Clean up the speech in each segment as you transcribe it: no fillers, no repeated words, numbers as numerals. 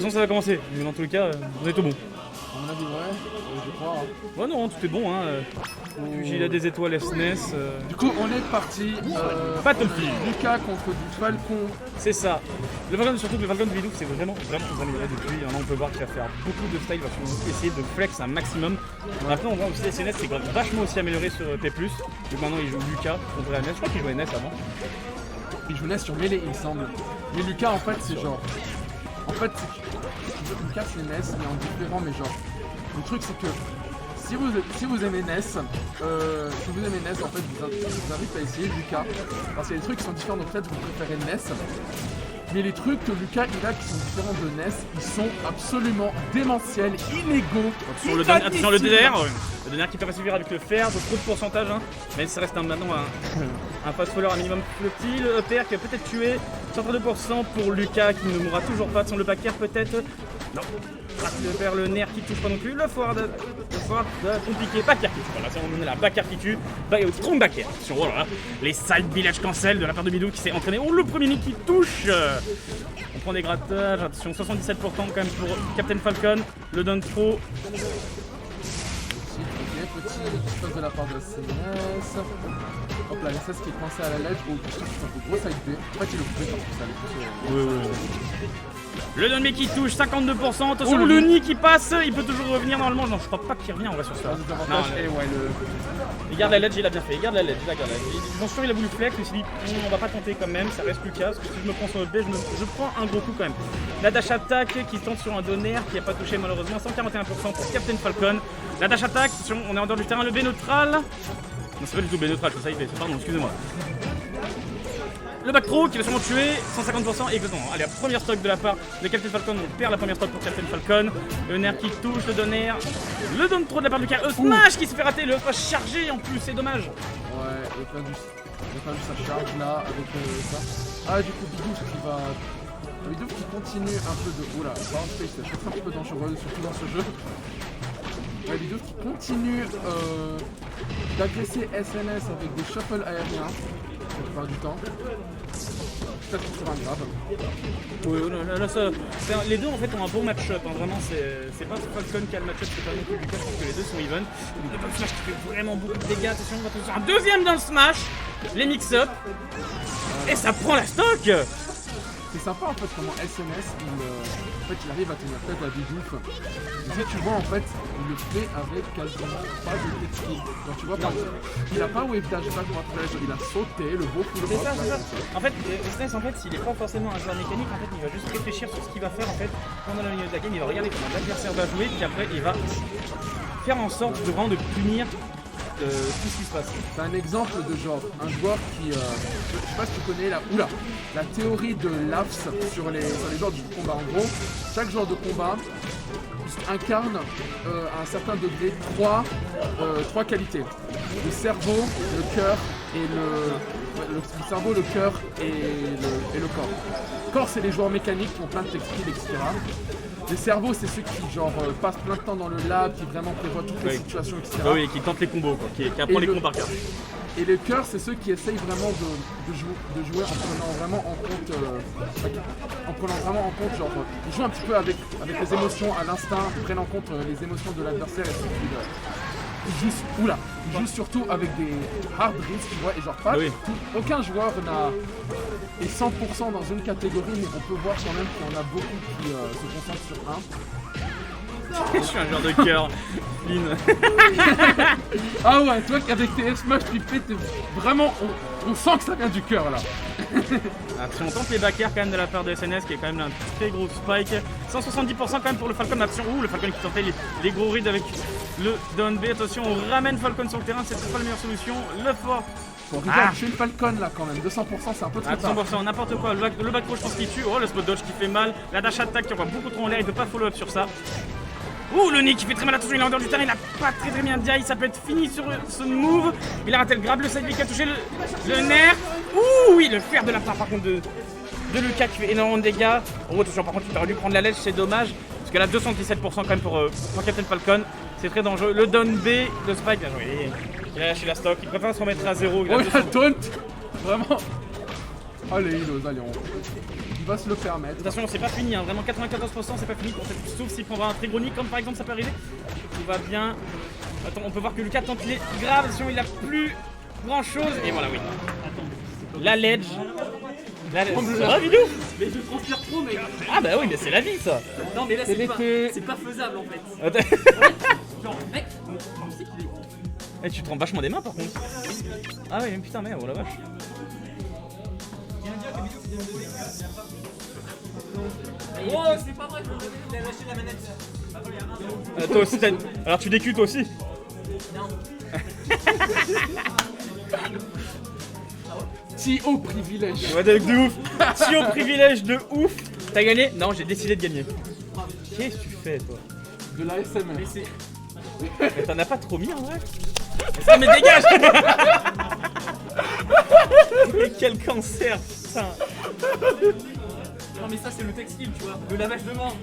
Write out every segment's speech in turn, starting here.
façon ça va commencer, mais dans tous les cas, on est tout bon. À mon avis, ouais, je crois. Ouais non, tout est bon hein. Il a des étoiles SNES. Du coup, on est parti. Battlefield. Lucas contre du Falcon. C'est ça. Le Falcon, surtout que le Falcon de Bidou, c'est vraiment amélioré depuis. Là, on peut voir qu'il va faire beaucoup de style, il va aussi essayer de flex un maximum. Après, on voit aussi les SNES, c'est vachement aussi amélioré sur P+. Donc maintenant, il joue Lucas contre la NES. Je crois qu'il jouait NES avant. Il jouait NES sur Melee, il me semble. Mais Lucas, en fait, c'est genre. En fait, Lucas, c'est NES, mais en différent, mais genre. Le truc, c'est que. Si vous aimez NES, en fait, je vous invite à essayer Lucas. Parce qu'il y a des trucs qui sont différents, donc peut-être vous préférez NES. Mais les trucs que Lucas il a qui sont différents de NES, ils sont absolument démentiels, illégaux. Sur le DDR, le DDR qui peut pas suffire avec le fer, de trop de pourcentage, hein. Mais ça reste maintenant un fast-faller à minimum flottille. Le EPR qui va peut-être tuer 132% pour Lucas qui ne mourra toujours pas sans le backer peut-être. Non. Le EPR, le nerf qui touche pas non plus. Le forward compliqué. Backer qui tue. Voilà, c'est on est la backer qui tue. Strong backer. Attention, oh là là. Les side village cancel de la part de Bidou qui s'est entraîné. Oh, le premier nick qui touche. On prend des grattages. Attention, 77% quand même pour Captain Falcon. Le down pro. Petit chose de la part de CNS. Hop là, l'SS qui est coincé à la ledge. Oh, c'est un gros side B. En fait, il le fait parce que ça allait toucher. Oui. Le Donmé qui touche 52%, attention le nid qui passe, il peut toujours revenir normalement. Non, je crois pas qu'il revient en vrai sur ça. Il garde la ledge, il a bien fait, il garde la ledge. Bon sûr il a voulu flex, mais il s'est dit on va pas tenter quand même, ça reste Lucas, parce que si je me prends sur le B, je prends un gros coup quand même. La dash attack qui tente sur un donner qui n'a pas touché malheureusement, 141% pour Captain Falcon. La dash attack, on est en dehors du terrain, le B neutral. Non c'est pas du tout B neutral, c'est ça il fait, pardon, excusez-moi. Le back throw qui va sûrement tuer, 150% exactement. Allez, première stock de la part de Captain Falcon, on perd la première stock pour Captain Falcon. Le nerf qui touche, le donner. Le down throw de la part de Lucas. Smash qui se fait rater, le pas chargé en plus, c'est dommage. Ouais, il a perdu sa charge là avec ça. Ah, du coup, Bidou qui continue un peu de. Oula, Bound Space, c'est un petit peu dangereux, surtout dans ce jeu. Ouais, Bidou qui continue d'agresser SNS avec des shuffles aériens. La plupart du temps. Peut-être sur un grave. Oui, là, les deux en fait ont un bon match-up, hein. Vraiment c'est pas Falcon qui a le match-up, c'est pas non plus Lucas, je pense que les deux sont even. Il y a pas le smash qui fait vraiment beaucoup de dégâts, attention on va trouver sur un deuxième dans le smash, les mix-up, et ça prend la stock. C'est sympa en fait comment SNS il arrive à tenir tête à Bidou. Si tu vois en fait, il le fait avec quasiment pas de technique. Quand tu vois par exemple, il a pas wave dash back pour attraper, il a sauté le beau full c'est ça. En fait, SNS en fait, s'il est pas forcément un joueur mécanique, en fait, il va juste réfléchir sur ce qu'il va faire en fait pendant la minute de la game, il va regarder comment l'adversaire va jouer, puis après il va faire en sorte de vraiment de punir tout ce qui se passe. C'est un exemple de genre, un joueur qui, je sais pas si tu connais la théorie de l'AFS sur les joueurs du combat. En gros, chaque joueur de combat incarne à un certain degré trois qualités. Le cerveau, le cœur et le cerveau, le cœur et le corps. Le corps, c'est les joueurs mécaniques qui ont plein de textiles, etc. Les cerveaux, c'est ceux qui passent plein de temps dans le lab, qui vraiment prévoient toutes les situations, etc. Oui, qui tentent les combos, quoi, qui apprend les combos par cœur. Et le cœur, c'est ceux qui essayent vraiment de jouer en prenant vraiment en compte, genre, ils jouent un petit peu avec les émotions à l'instinct, ils prennent en compte les émotions de l'adversaire et ils jouent surtout avec des hard risks, tu vois, et genre aucun joueur est 100% dans une catégorie, mais on peut voir quand même qu'il y en a beaucoup qui se concentrent sur un. Je suis un joueur de cœur, Lynn. Ah ouais, toi qu'avec tes F-Smash tu fais vraiment, on sent que ça vient du cœur là. Attention, on tente les backers quand même de la part de SNS qui est quand même un très gros spike. 170% quand même pour le Falcon. Attention, le Falcon qui tentait les gros rides avec le down B. Attention, on ramène Falcon sur le terrain, c'est pas la meilleure solution. Le fort. Chez le Falcon là quand même, 200% c'est un peu trop tard. 200%, n'importe quoi. Le back throw je pense qu'il tue. Oh, le spot dodge qui fait mal. La dash attack qui envoie beaucoup trop en l'air, il peut pas follow up sur ça. Ouh, le Nick qui fait très mal, attention, il est en dehors du terrain, il a pas très bien dit, ça peut être fini sur ce move. Il a raté le grab, le side B qui a touché le nerf. Ouh, oui, le fer de la part par contre de Lucas qui fait énormément de dégâts. Oh, attention, par contre, il aurait dû prendre la ledge, c'est dommage. Parce qu'elle a 217% quand même pour Captain Falcon. C'est très dangereux. Le down B de Spike, bien joué. Il a lâché la stock, il préfère se remettre à zéro. Oh, la taunt. Vraiment. Allez, Ilos, allez, il va se le permettre. Attention, c'est pas fini, hein. Vraiment 94% c'est pas fini, sauf s'il prendra un très gros nick, comme par exemple ça peut arriver. Tout va bien. Attends, on peut voir que Lucas tente les graves, attention, il a plus grand chose. Et voilà, oui. La ledge. La ledge. Ça va, Vidou? Mais je transpire trop, mec. Ah bah oui, mais c'est la vie ça. Non, mais là, c'est pas faisable en fait. Genre, mec, on sait qu'il est. Eh, tu te rends vachement des mains par contre. Ah oui, putain, merde, oh la vache. Oh, c'est pas vrai, il a lâché la manette. Toi aussi, alors tu décues toi aussi? Non. Si haut privilège. Ouais, de ouf. Si au privilège de ouf. T'as gagné? Non, j'ai décidé de gagner. Qu'est-ce que tu fais toi? De la SMR. Mais c'est. Mais t'en as pas trop mis en vrai? Ça me dégage. Mais quel cancer, putain. Non, mais ça, c'est le textile, tu vois. Le lavage de main.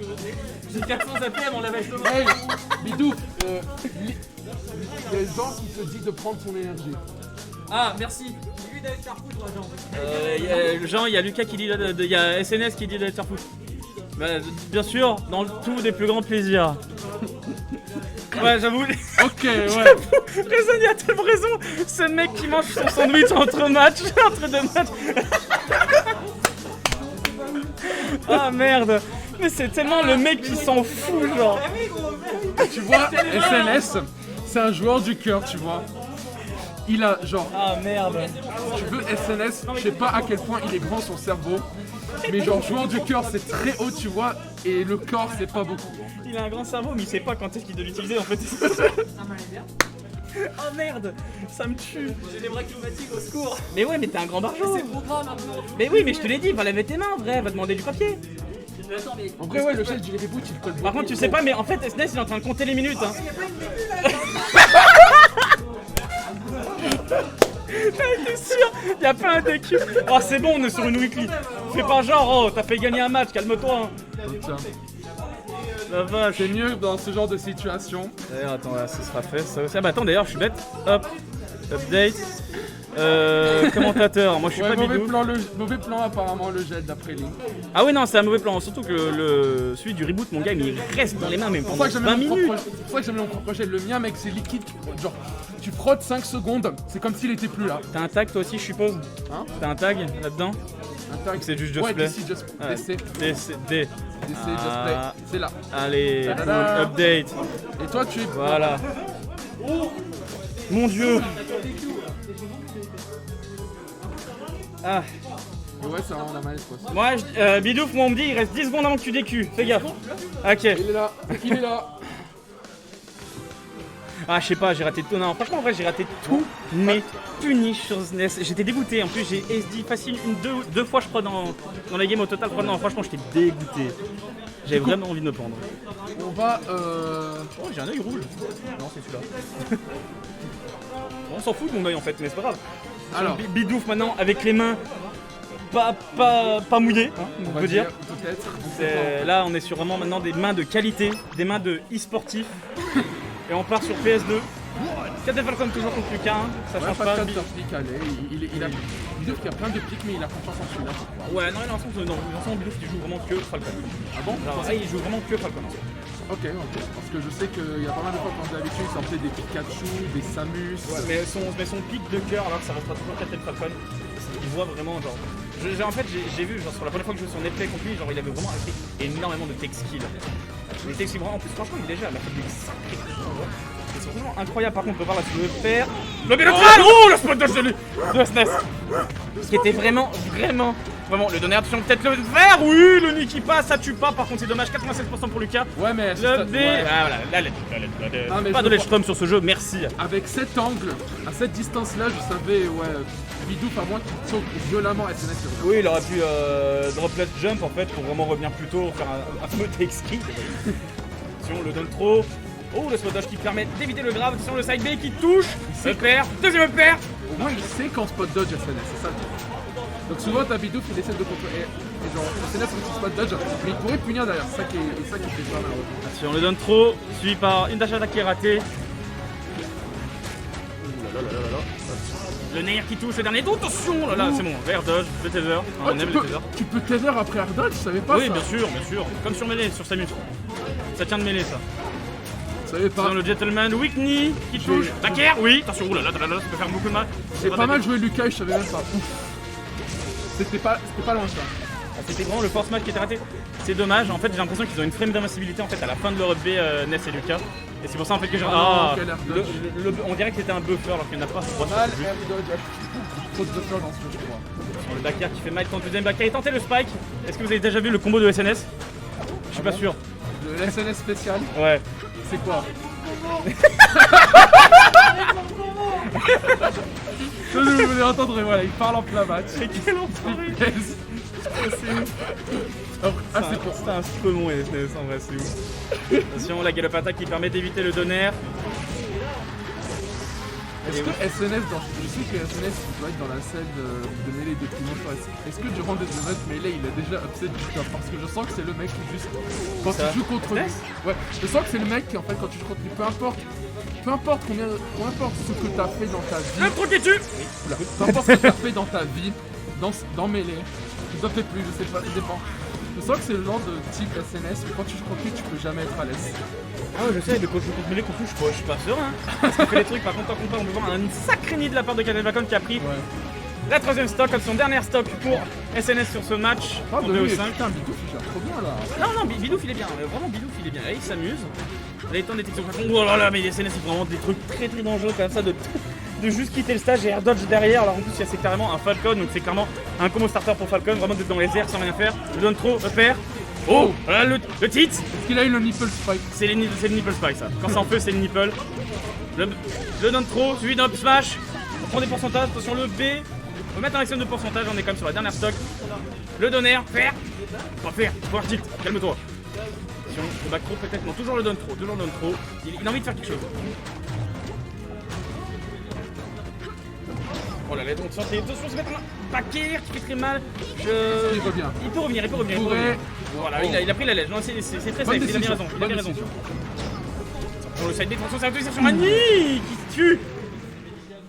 J'ai 400 APM en lavage de main. Hey, Bidou, il y a des gens qui te disent de prendre ton énergie. Ah, merci. J'ai vu d'aller te faire foutre, Jean. Jean, il y a Lucas qui dit, il y a SNS qui dit d'aller te faire foutre. Bah, bien sûr, dans le tout des plus grands plaisirs. Ouais, j'avoue. Ok, ouais. Raison, il y a tellement raison. Ce mec qui mange son sandwich entre matchs, entre deux matchs. Ah merde. Mais c'est tellement le mec qui s'en fout, genre. Tu vois, SNS, c'est un joueur du cœur, tu vois. Il a genre, Ah merde. tu veux SNS, je sais pas à quel point il est grand son cerveau, mais genre joueur du cœur c'est très haut, tu vois, et le corps c'est pas beaucoup. Il a un grand cerveau, mais il sait pas quand est-ce qu'il doit l'utiliser en fait. Ça m'allait bien. Oh merde, ça me tue. J'ai des bras climatiques au secours. Mais ouais, mais t'es un grand barjot. C'est le programme un peu. Mais oui, mais je te l'ai dit, va laver tes mains, en vrai, va demander du papier. Mais attends, mais. En vrai, ouais, le chef du reboot il colle Par contre, tu sais pas, mais en fait, SNES il est en train de compter les minutes. Hein. T'es sûr? Y'a pas un DQ. Oh, c'est bon, on est sur une weekly. Fais pas genre, oh, t'as fait gagner un match, calme-toi. Hein. Tiens. La vache. C'est mieux dans ce genre de situation. D'ailleurs, attends, là, ce sera fait. Ça aussi. Ah, bah attends, d'ailleurs, je suis bête. Hop, update. Commentateur, moi je suis Ouais, pas bidou. mauvais plan apparemment le jet d'après Link. Ah ouais non c'est un mauvais plan, surtout que celui du reboot mon gars il reste dans les mains même C'est pour pendant ça que 20 j'aime minutes. mon propre jet. Le mien mec c'est liquide, genre tu frottes 5 secondes, c'est comme s'il était plus là. T'as un tag toi aussi je suppose? Hein? T'as un tag là-dedans? Un tag. C'est juste Just ouais, Play. DC Just Ouais. DC. DC. DC Just Play. Ah. C'est là. Allez, Ta-da-da. update. Et toi tu es. Voilà. Mon dieu. Ah. Et ouais, ça rend la manette quoi. Moi, Bidouf, moi on me dit il reste 10 secondes avant que tu décues. Fais gaffe. Ok. Il est là. Il est là. Ah, je sais pas, j'ai raté tout. Non, franchement, en vrai, j'ai raté tous mes punishes sur SNES. J'étais dégoûté. En plus, j'ai SD facile deux fois, je crois, dans la game au total. Non, franchement, j'étais dégoûté. J'avais vraiment envie de me prendre. On va. Oh, j'ai un œil rouge. Non, c'est celui-là. On s'en fout de mon œil en fait, mais c'est pas grave. Alors. Bidouf maintenant avec les mains pas mouillées, hein, on va peut dire. Peut-être. Là, on est sur vraiment maintenant des mains de qualité, des mains de e-sportif. Et on part sur PS2. 4 Falcon toujours contre Lucas, hein, ça change pas. Allez, il a. Bidouf qui a plein de pics, mais il a confiance en celui-là. Ouais, non, l'ensemble Bidouf il joue vraiment que Falcon. Ah bon? Genre, il joue vraiment que Falcon. Ok, parce que je sais qu'il y a pas mal de fois quand on est habitué, il sortait des Pikachu, des Samus. Ouais, mais son pic de cœur, alors que ça restera toujours 4 Falcon. Il voit vraiment, genre. En fait, j'ai vu, genre, sur la première fois que je jouais sur Netplay contre lui, genre, il avait vraiment acquis énormément de tech skill. Les tech skills, en plus, franchement, il est léger, il a fait des sacrés coups. C'est vraiment incroyable, par contre, de voir là, tu veux faire. Le Bélotral! Oh, le spot de SNES! Ce qui était vraiment, le donner attention, peut-être le vert, oui, le nid qui passe, ça tue pas, par contre, c'est dommage, 96% pour Lucas. Ouais, mais. Le B, ouais. ah voilà, la LED. Ah, mais Pas je de le Ledgestrom sur ce jeu, merci. Avec cet angle, à cette distance-là, je savais, ouais, Bidouf à moins qu'il saute violemment à SNS. Oui, il aurait pu droplet jump en fait pour vraiment revenir plus tôt, faire un fameux take ski. Si on le donne trop. Oh, le spotage qui permet d'éviter le grave. Sur le side B qui touche. Upper, deuxième upper. Au moins, il sait quand spot dodge à SNS, c'est ça. Donc souvent, t'as Bidouf qui essaie de contrôler. Et genre, SNS avec son spot dodge, mais il pourrait punir derrière. C'est ça qui fait pas mal. Si on le donne trop, suivi par une dash attack qui est ratée. Le Nair qui touche le dernier. Oh, attention là là, c'est bon. Vert dodge, le tether. Ah, On aime le tether. tu peux tether après air dodge, je savais pas Oui, ça. bien sûr. Comme sur mêlée, sur Samus. Ça tient de mêlée ça. Je savais pas. Dans le gentleman weak knee qui touche. Back air, oui. Attention, oulala, ça peut faire beaucoup de mal. J'ai pas mal joué Lucas, je savais même pas. Ouf. C'était pas loin ça. C'était vraiment le force match qui était raté. C'est dommage, en fait j'ai l'impression qu'ils ont une frame d'invincibilité en fait à la fin de leur B Ness et Lucas. Et c'est pour ça en fait que j'ai. Ah, on dirait que c'était un buffer alors qu'il n'y en a pas. Mal air dodge, trop de buffer dans ce jeu je crois. Le back air qui fait mal, tente le deuxième back air et tentez le spike. Est-ce que vous avez déjà vu le combo de SNS? Je suis pas sûr. Le SNS spécial, Ouais. c'est quoi? Je voulais entendre, voilà, il parle en plein match. Quel enfoiré. Ah, c'est pour ça. C'est un second SNS en vrai, c'est ouf. Attention, la galope attaque qui permet d'éviter le donner. Est-ce que SNS, je sais que SNS doit être dans la scène de mêlée depuis longtemps. Est-ce que durant des events mêlée il a déjà upset Victor? Parce que je sens que c'est le mec qui juste. Quand tu joues contre lui. Ouais, je sens que c'est le mec qui en fait quand tu joues contre lui, peu importe ce que t'as fait dans ta vie. Le truc est tu. Oula, peu importe ce que t'as fait dans ta vie, dans mêlée, tu dois faire plus, je sais pas, ça dépend. Je sens que c'est le genre de type SNS où quand tu joues contre lui, tu peux jamais être à l'aise. Ah ouais, je sais, mais quand je joue contre mêlée contre lui, je suis pas serein. Parce qu'il fait des trucs, par contre, en combat, on peut voir un sacré nid de la part de Captain Falcon qui a pris la troisième stock comme son dernier stock pour SNS sur ce match. Ah, en 2 ou 5. putain, Bidouf, il gère trop bien là. Non, Bidouf il est bien, vraiment Bidouf il est bien. Là, il s'amuse. Les temps de détection. Oh là là, mais les SNS ils font vraiment des trucs très dangereux comme ça de juste quitter le stage et air dodge derrière. Alors en plus, c'est carrément un Falcon, donc c'est clairement un combo starter pour Falcon, vraiment d'être dans les airs sans rien faire. Le donne trop, repère. Oh, voilà le titre. Est-ce qu'il a eu le nipple spike? C'est le nipple spike ça. Quand c'est en feu, c'est le nipple. Le donne trop, suivi d'un up smash. On prend des pourcentages, attention le B. On va mettre un maximum de pourcentage, on est quand même sur la dernière stock. Le donner, faire. Pas faire, power tilt, calme-toi. Attention, le back trop peut-être, non, toujours le donne trop, Il a envie de faire quelque chose. Oh là là, donc santé, attention, c'est mettre un back air qui fait très mal. Il revient. Il peut revenir. Voilà, il a pris la lèche. Non, c'est très safe, il a bien raison. Pour le side défense, c'est la deuxième sur Annie qui se tue.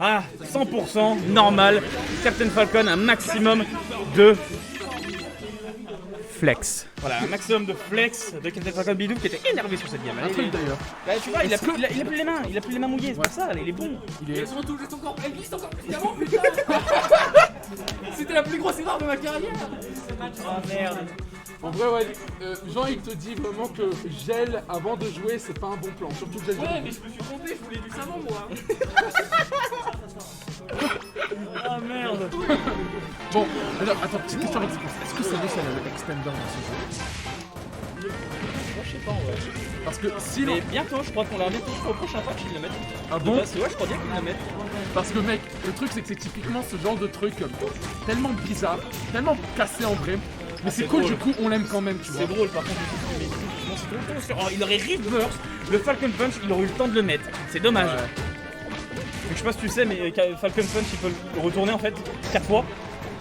Ah, 100% normal. Captain Falcon, un maximum de flex. Voilà, un maximum de flex de Captain Falcon Bidouf qui était énervé sur cette game. Un truc d'ailleurs. Bah, tu vois, il a plus les mains mouillées, c'est pour ça, il est bon. Ils sont tous encore. Elle glisse encore plus avant, putain. C'était la plus grosse erreur de ma carrière. Ah merde. En vrai, ouais, Jean il te dit vraiment que gel avant de jouer c'est pas un bon plan, surtout gel. Ouais, mais je me suis trompé, je voulais du savon moi. Ah merde. Bon, alors attends, petite question avec est-ce que Samus elle a le extender dans ce jeu? Moi je sais pas en vrai. Parce que sinon. Mais bientôt, je crois qu'on l'a bientôt au prochain patch qu'ils le mettent. Ah bon? Ouais, je crois bien qu'ils le mettent. Parce que mec, le truc c'est que c'est typiquement ce genre de truc tellement bizarre, tellement cassé en vrai. Mais c'est cool, drôle. du coup on l'aime quand même, tu vois. C'est drôle par contre, il aurait reverse le Falcon Punch, il aurait eu le temps de le mettre. C'est dommage. Ouais. Donc, je sais pas si tu sais, mais Falcon Punch il peut le retourner en fait 4 fois.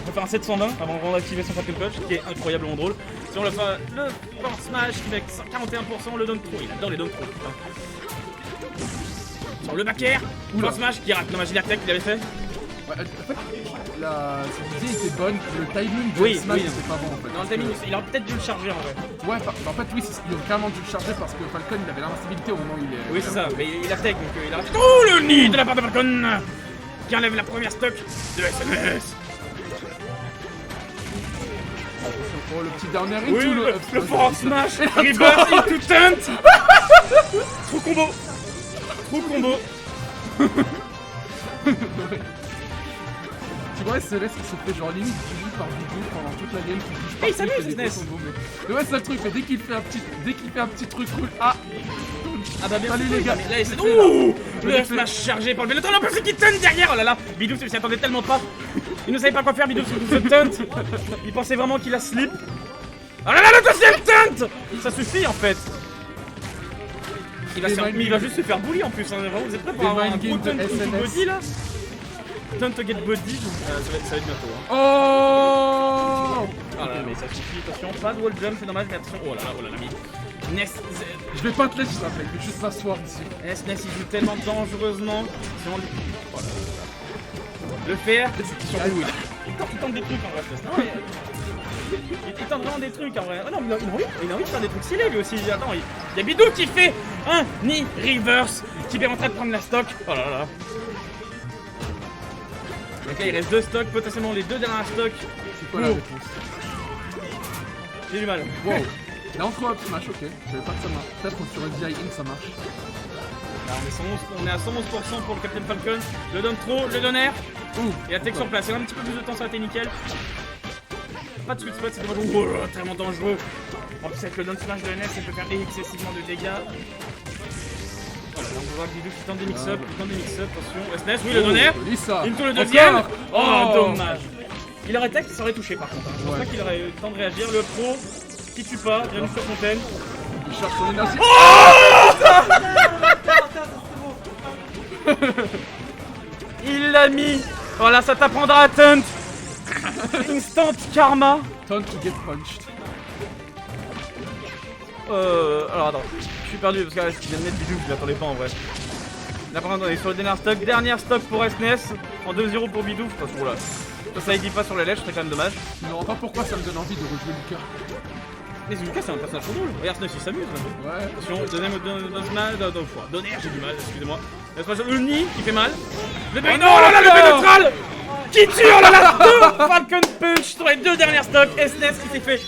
Il peut faire un 720 avant d'activer son Falcon Punch, qui est incroyablement drôle. Si on le fait le Force Smash qui met 41%, le donne trop, il adore les donne trop. Sur le back air, Force Smash qui rate la magie d'attaque qu'il avait fait. Ouais, en fait, cette idée était bonne, le timing de Oui, Smash oui. c'est pas bon en fait. Dans le timing, il aurait peut-être dû le charger en vrai. Ouais, en fait oui, il aurait carrément dû le charger parce que Falcon il avait l'invincibilité au moment où il est. Oui, c'est ça, mais il a tech donc il a raté. Oh le nid de la part de Falcon qui enlève la première stock de SNS. Oh, le petit dernier hit Oui, ou le forward smash, reverse into tent. Trop combo. Tu vois, Céleste qui se fait genre limite bully par Bidou pendant toute la game qui bouge pas. il s'amuse, SNES. Mais ouais, c'est le truc, mais dès qu'il fait un petit truc cool. Ah Ah bah bien salut sûr, les gars. mais là, c'est... Ouh le smash chargé par le Veloton, en plus qui taunt derrière. Oh là là, Bidou s'y attendait tellement pas. Il ne savait pas quoi faire, Bidou sur ce taunt. Il pensait vraiment qu'il a slip. Oh là là, le deuxième taunt. Ça suffit en fait. Il va juste se faire bully en plus, hein. Vraiment, vous êtes prêts pour avoir un gros taunt to body là? Taunt to get body, ça va être bientôt. Hein. Oh Ah là, mais ça suffit, attention, pas de wall jump, c'est dommage, mais attention. Oh là, mais Ness, Je vais pas te laisser ça, mec, je vais juste m'asseoir ici. Ness il joue tellement dangereusement. Oh là là. Le fer, surtout, il tente des trucs en vrai. Non, il tente vraiment des trucs en vrai. Oh non, mais il a envie de faire des trucs stylés lui aussi. Attends, il y a Bidou qui fait un knee reverse qui permettra de prendre la stock. Oh là là. Donc là, il reste 2 stocks, potentiellement les 2 dernières stocks. C'est quoi la réponse? J'ai du mal. Wow. Là on trouve un smash, ok. Je savais pas que ça marche. Peut-être qu'on sur un DI in ça marche. Là, on est à 111% pour le Captain Falcon. Le donne trop, le donne air. Et la tech sur place. Il y a un petit peu plus de temps, ça a été nickel. Pas de sweet spot, c'est dommage. Tellement dangereux. En plus, avec le down smash de NS, ça peut faire excessivement de dégâts. Voilà, on va voir Bidou qui tente des mix-up. Attention. SNES, oui, le donne air. Lisa. Into le deuxième. Encore. Oh, dommage. Il aurait tech, il serait touché par contre. Je pense pas qu'il aurait eu le temps de réagir. Le pro qui tue pas, bienvenue sur Fontaine. Il cherche son énergie. Il l'a mis. Voilà, ça t'apprendra à taunt. Instant karma. Time to get punched. Alors attends, je suis perdu parce que là, ce qu'il vient de mettre Bidou, je l'attendais pas en vrai. Là par contre on est sur le dernier stock pour SNES, en 2-0 pour Bidou, parce que là, ça il dit pas sur la lèche, c'est quand même dommage. Je ne vois pas pourquoi ça me donne envie de rejouer Lucas. Mais Lucas c'est un personnage trop drôle, regarde SNES il s'amuse. Ouais. Attention, donner j'ai du mal, excusez-moi. Le nid qui fait mal. Le B, non, là, le B neutral qui tue, oh là là, 2 Falcon Punch sur les 2 dernières stocks, SNES qui s'est fait